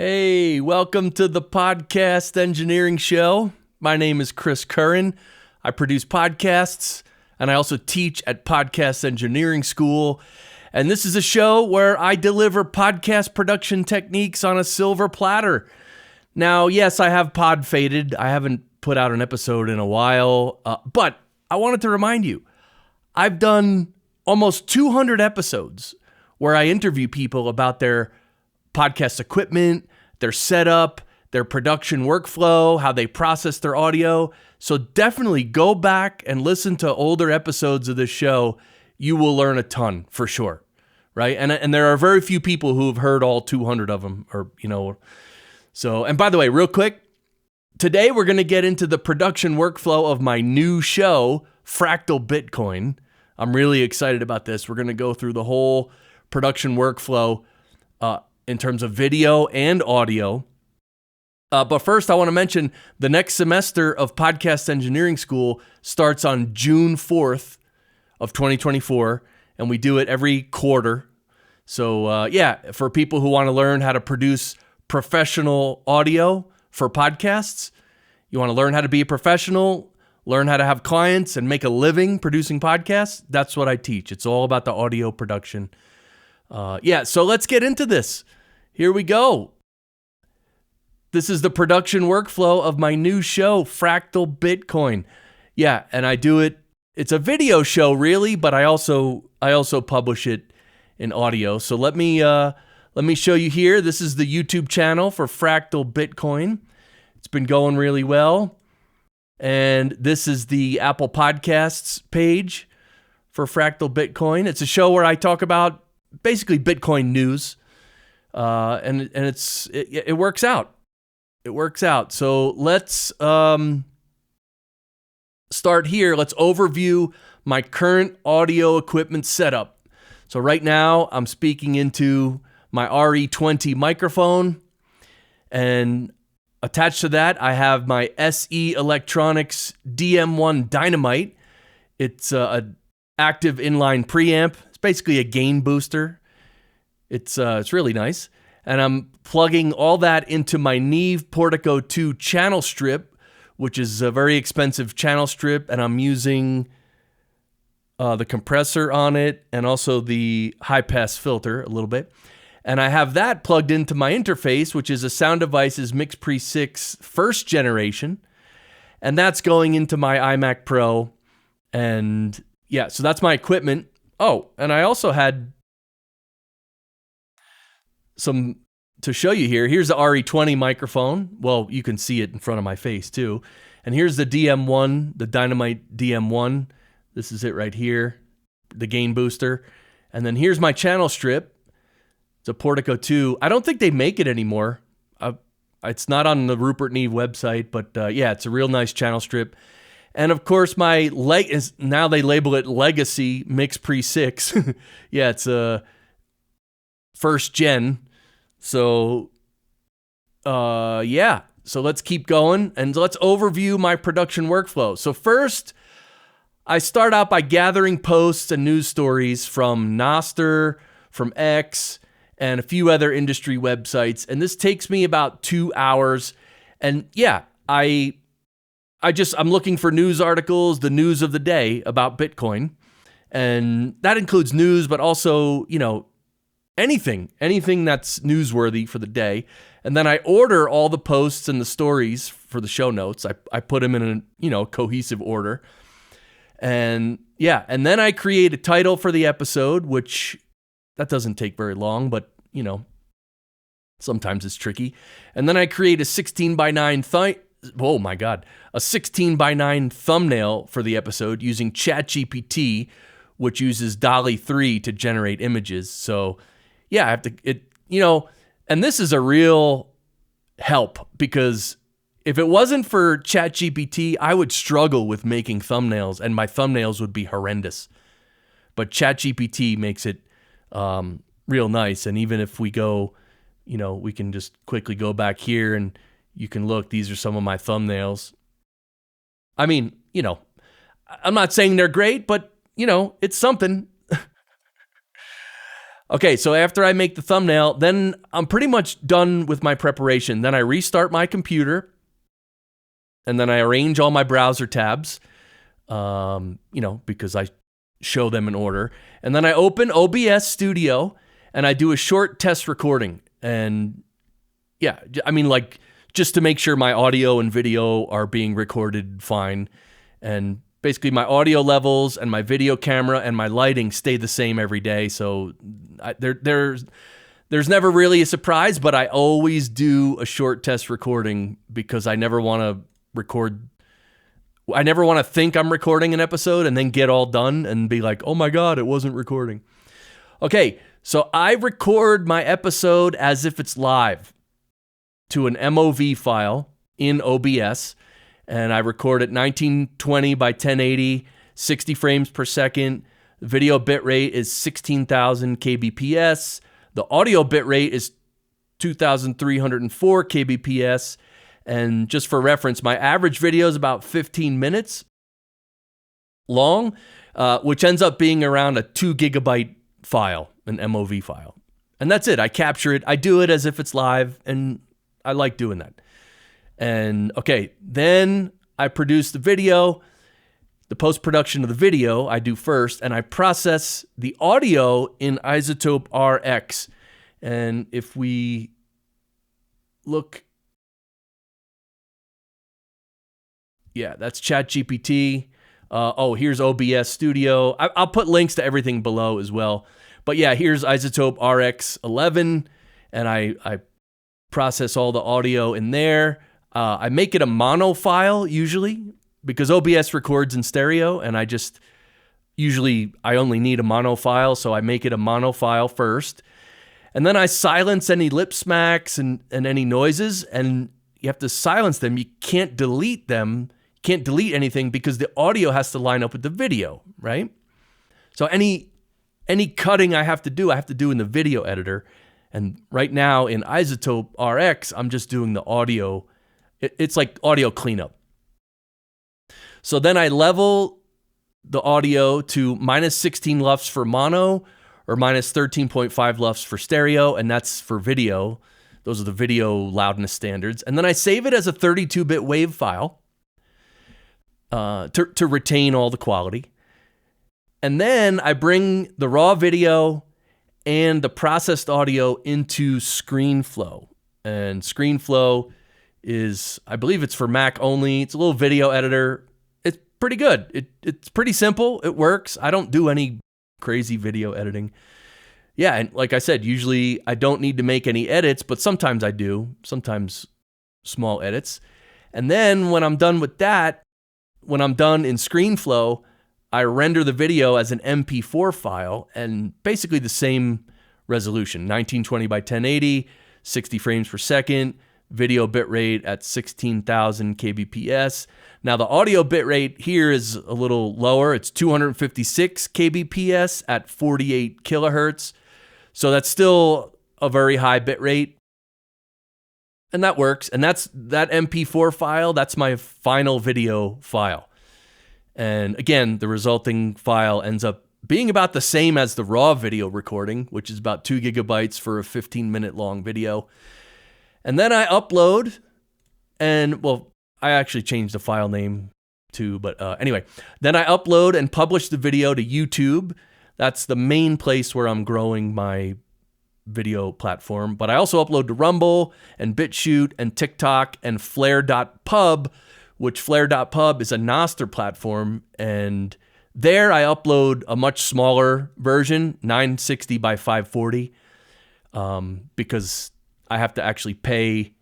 Hey, welcome to the Podcast Engineering Show. My name is Chris Curran. I produce podcasts, and I also teach at Podcast Engineering School. And this is a show where I deliver podcast production techniques on a silver platter. Now, yes, I have pod faded. I haven't put out an episode in a while, but I wanted to remind you, I've done almost 200 episodes where I interview people about their podcast equipment, their setup, their production workflow, how they process their audio. So definitely go back and listen to older episodes of this show. You will learn a ton for sure, right? And there are very few people who have heard all 200 of them, So, and by the way, real quick, today we're going to get into the production workflow of my new show, Fractal Bitcoin. I'm really excited about this. We're going to go through the whole production workflow in terms of video and audio. But first, I want to mention the next semester of Podcast Engineering School starts on June 4th of 2024, and we do it every quarter. So for people who want to learn how to produce professional audio for podcasts, you want to learn how to be a professional, learn how to have clients and make a living producing podcasts, that's what I teach. It's all about the audio production. So let's get into this. Here we go. This is the production workflow of my new show, Fractal Bitcoin. Yeah, and I do it. It's a video show, really, but I also publish it in audio. So let me show you here. This is the YouTube channel for Fractal Bitcoin. It's been going really well. And this is the Apple Podcasts page for Fractal Bitcoin. It's a show where I talk about basically Bitcoin news. And it works out. It works out. So let's start here. Let's overview my current audio equipment setup. So right now I'm speaking into my RE20 microphone, and attached to that I have my SE Electronics DM1 Dynamite. It's an active inline preamp. It's basically a gain booster. It's really nice. And I'm plugging all that into my Neve Portico 2 channel strip, which is a very expensive channel strip. And I'm using the compressor on it and also the high pass filter a little bit. And I have that plugged into my interface, which is a Sound Devices MixPre 6 first generation. And that's going into my iMac Pro. And yeah, so that's my equipment. Oh, and I also had some to show you here. Here's the RE20 microphone. Well, you can see it in front of my face too. And here's the DM1, the Dynamite DM1. This is it right here, the gain booster. And then here's my channel strip. It's a Portico 2. I don't think they make it anymore. It's not on the Rupert Neve website, but it's a real nice channel strip. And of course, my now they label it Legacy MixPre 6. Yeah, it's a first gen. So, So let's keep going and let's overview my production workflow. So first, I start out by gathering posts and news stories from Nostr, from X, and a few other industry websites. And this takes me about 2 hours. And yeah, I'm looking for news articles, the news of the day about Bitcoin. And that includes news, but also, anything that's newsworthy for the day. And then I order all the posts and the stories for the show notes. I put them in a, cohesive order. And yeah, and then I create a title for the episode, which that doesn't take very long, but sometimes it's tricky. And then I create a 16:9 a 16:9 thumbnail for the episode using ChatGPT, which uses DALL-E 3 to generate images. So yeah, I have to, and this is a real help because if it wasn't for ChatGPT, I would struggle with making thumbnails and my thumbnails would be horrendous. But ChatGPT makes it real nice. And even if we go, we can just quickly go back here and you can look, these are some of my thumbnails. I mean, I'm not saying they're great, but, it's something. Okay, so after I make the thumbnail, then I'm pretty much done with my preparation. Then I restart my computer, and then I arrange all my browser tabs, because I show them in order. And then I open OBS Studio, and I do a short test recording. And yeah, I mean, like, just to make sure my audio and video are being recorded fine. And basically my audio levels and my video camera and my lighting stay the same every day. So there's never really a surprise, but I always do a short test recording because I never want to record. I never want to think I'm recording an episode and then get all done and be like, oh my God, it wasn't recording. Okay, so I record my episode as if it's live to an MOV file in OBS, and I record at 1920 by 1080, 60 frames per second. The video bitrate is 16,000 kbps. The audio bitrate is 2,304 kbps. And just for reference, my average video is about 15 minutes long, which ends up being around a 2 gigabyte file, an MOV file. And that's it. I capture it. I do it as if it's live, and I like doing that. And okay, then I produce the video. The post-production of the video I do first, and I process the audio in iZotope RX. And if we look, yeah, that's ChatGPT. Here's OBS Studio. I'll put links to everything below as well. But yeah, here's iZotope RX 11, and I process all the audio in there. I make it a mono file usually because OBS records in stereo, and I only need a mono file, so I make it a mono file first. And then I silence any lip smacks and any noises, and you have to silence them. You can't delete them. You can't delete anything because the audio has to line up with the video, right? So any cutting I have to do in the video editor. And right now in iZotope RX, I'm just doing the audio. It's like audio cleanup. So then I level the audio to minus 16 LUFS for mono or minus 13.5 LUFS for stereo, and that's for video. Those are the video loudness standards. And then I save it as a 32-bit WAV file to retain all the quality. And then I bring the raw video and the processed audio into ScreenFlow. And ScreenFlow is, I believe it's for Mac only. It's a little video editor. It's pretty good. It's pretty simple. It works. I don't do any crazy video editing. Yeah, and like I said, usually I don't need to make any edits, but sometimes I do. Sometimes small edits. And then when I'm done with that, when I'm done in ScreenFlow, I render the video as an MP4 file, and basically the same resolution, 1920 by 1080, 60 frames per second, video bitrate at 16,000 kbps. Now the audio bitrate here is a little lower. It's 256 kbps at 48 kilohertz. So that's still a very high bitrate. And that works. And that MP4 file, that's my final video file. And again, the resulting file ends up being about the same as the raw video recording, which is about 2 gigabytes for a 15-minute long video. And then I upload, and well, I actually changed the file name too, but anyway. Then I upload and publish the video to YouTube. That's the main place where I'm growing my video platform. But I also upload to Rumble and BitChute and TikTok and Flare.pub, which Flare.pub is a Nostr platform, and there I upload a much smaller version, 960 by 540, because I have to actually pay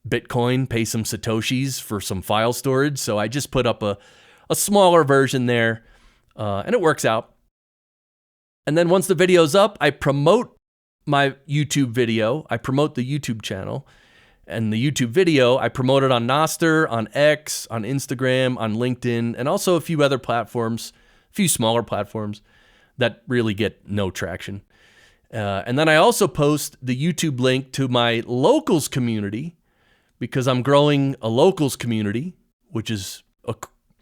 Bitcoin, pay some Satoshis for some file storage, so I just put up a smaller version there, and it works out. And then once the video's up, I promote my YouTube video, I promote the YouTube channel, and the YouTube video, I promote it on Nostr, on X, on Instagram, on LinkedIn, and also a few other platforms, a few smaller platforms that really get no traction. And then I also post the YouTube link to my locals community because I'm growing a locals community, which is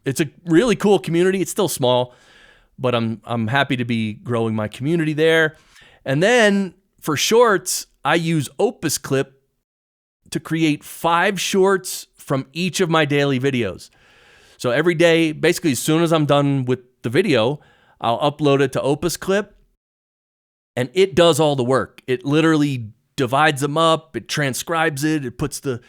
it's a really cool community. It's still small, but I'm happy to be growing my community there. And then for shorts, I use Opus Clip to create 5 shorts from each of my daily videos. So every day, basically as soon as I'm done with the video, I'll upload it to Opus Clip, and it does all the work. It literally divides them up, it transcribes it puts the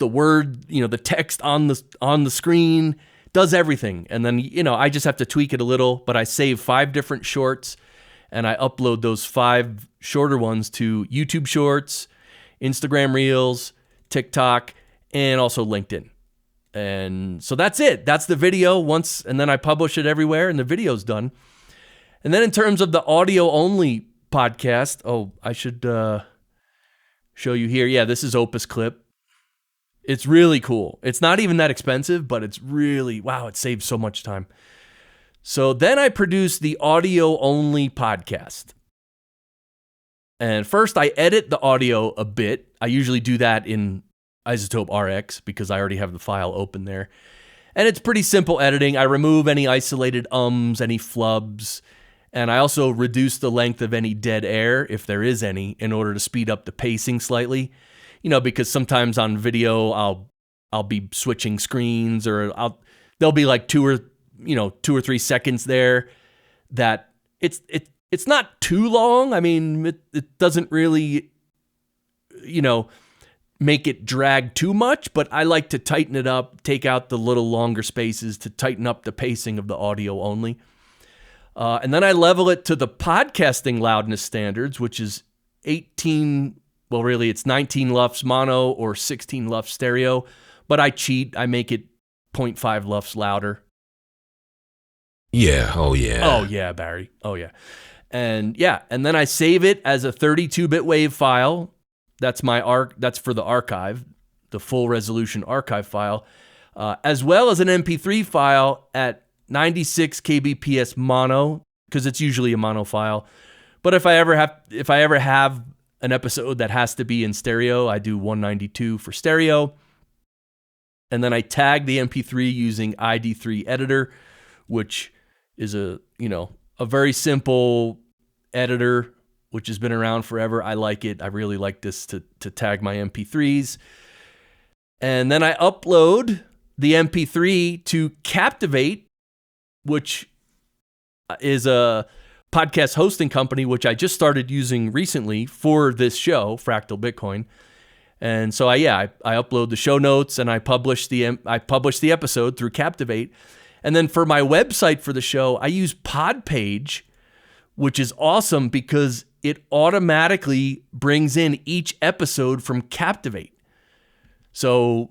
word, the text on the screen, does everything. And then, I just have to tweak it a little, but I save 5 different shorts and I upload those 5 shorter ones to YouTube Shorts, Instagram Reels, TikTok, and also LinkedIn. And so that's it. That's the video once, and then I publish it everywhere and the video's done. And then in terms of the audio only podcast, I should show you here. Yeah, this is Opus Clip. It's really cool. It's not even that expensive, but it's really, wow, it saves so much time. So then I produce the audio only podcast. And first I edit the audio a bit. I usually do that in iZotope RX because I already have the file open there. And it's pretty simple editing. I remove any isolated ums, any flubs, and I also reduce the length of any dead air, if there is any, in order to speed up the pacing slightly. Because sometimes on video I'll be switching screens, or there'll be like 2 or 3 seconds there that it's not too long. I mean, it doesn't really make it drag too much, but I like to tighten it up, take out the little longer spaces to tighten up the pacing of the audio only. And then I level it to the podcasting loudness standards, which is 18, well, really it's 19 LUFS mono or 16 LUFS stereo, but I cheat. I make it 0.5 LUFS louder. Yeah. Oh, yeah. Oh, yeah, Barry. Oh, yeah. And then I save it as a 32-bit WAV file. That's that's for the archive, the full resolution archive file, as well as an MP3 file at 96 kbps mono, because it's usually a mono file. But if I ever have an episode that has to be in stereo, I do 192 for stereo. And then I tag the MP3 using ID3 editor, which is a very simple editor, which has been around forever. I like it. I really like this to tag my MP3s. And then I upload the MP3 to Captivate, which is a podcast hosting company, which I just started using recently for this show, Fractal Bitcoin. And so I upload the show notes and I publish the episode through Captivate. And then for my website for the show, I use Podpage, which is awesome because it automatically brings in each episode from Captivate. So,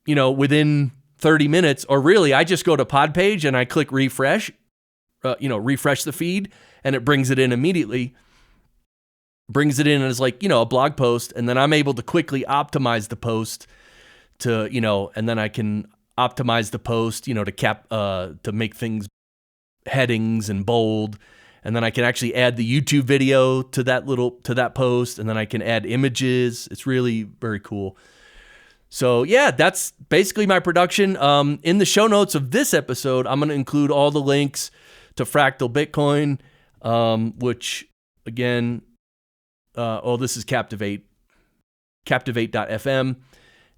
within 30 minutes, or really, I just go to Podpage and I click refresh, refresh the feed, and it brings it in immediately. Brings it in as like, a blog post, and then I'm able to quickly optimize the post to, and then I can optimize the post, to make things headings and bold. And then I can actually add the YouTube video to that post, and then I can add images. It's really very cool. So yeah, that's basically my production. In the show notes of this episode, I'm going to include all the links to Fractal Bitcoin, which again, this is Captivate, captivate.fm.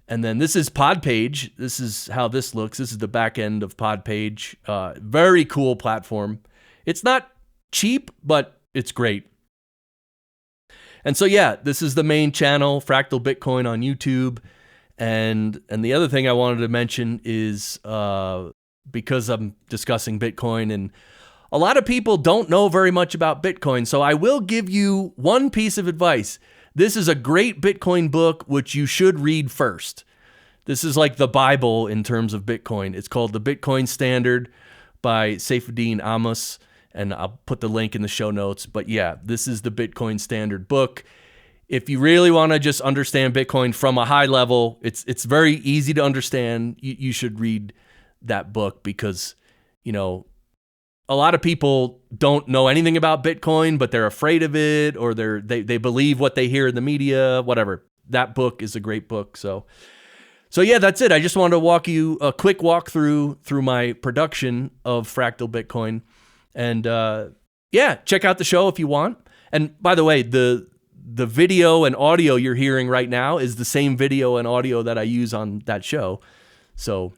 And then this is Podpage. This is how this looks. This is the back end of Podpage. Very cool platform. It's not cheap, but it's great. And so yeah, this is the main channel, Fractal Bitcoin on YouTube. And the other thing I wanted to mention is because I'm discussing Bitcoin, and a lot of people don't know very much about Bitcoin, so I will give you one piece of advice. This is a great Bitcoin book, which you should read first. This is like the Bible in terms of Bitcoin. It's called The Bitcoin Standard by Saifedean Amos, and I'll put the link in the show notes. But yeah, this is the Bitcoin Standard book. If you really want to just understand Bitcoin from a high level, it's very easy to understand. You should read that book because, a lot of people don't know anything about Bitcoin, but they're afraid of it, or they believe what they hear in the media, whatever. That book is a great book. So yeah, that's it. I just wanted to walk you a quick walkthrough through my production of Fractal Bitcoin. And check out the show if you want. And by the way, the video and audio you're hearing right now is the same video and audio that I use on that show. So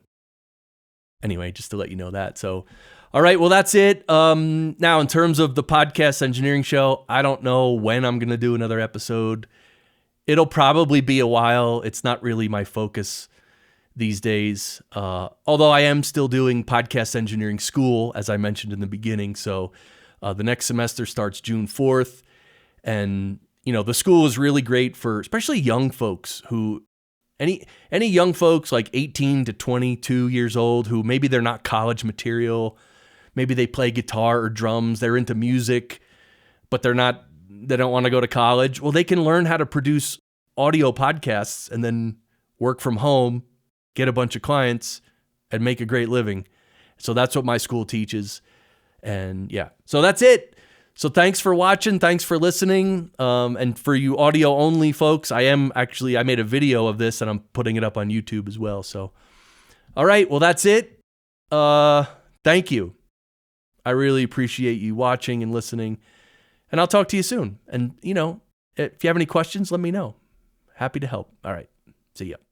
anyway, just to let you know that. So, all right, well, that's it. Now, in terms of the podcast engineering show, I don't know when I'm going to do another episode. It'll probably be a while. It's not really my focus these days. Although I am still doing podcast engineering school, as I mentioned in the beginning. So the next semester starts June 4th. And, you know, the school is really great for especially young folks who, any young folks like 18 to 22 years old who maybe they're not college material. Maybe they play guitar or drums. They're into music, but they don't want to go to college. Well, they can learn how to produce audio podcasts and then work from home, get a bunch of clients, and make a great living. So that's what my school teaches. And yeah, so that's it. So thanks for watching. Thanks for listening. And for you audio only folks, I made a video of this and I'm putting it up on YouTube as well. So, all right, well, that's it. Thank you. I really appreciate you watching and listening, and I'll talk to you soon. And, you know, if you have any questions, let me know. Happy to help. All right. See ya.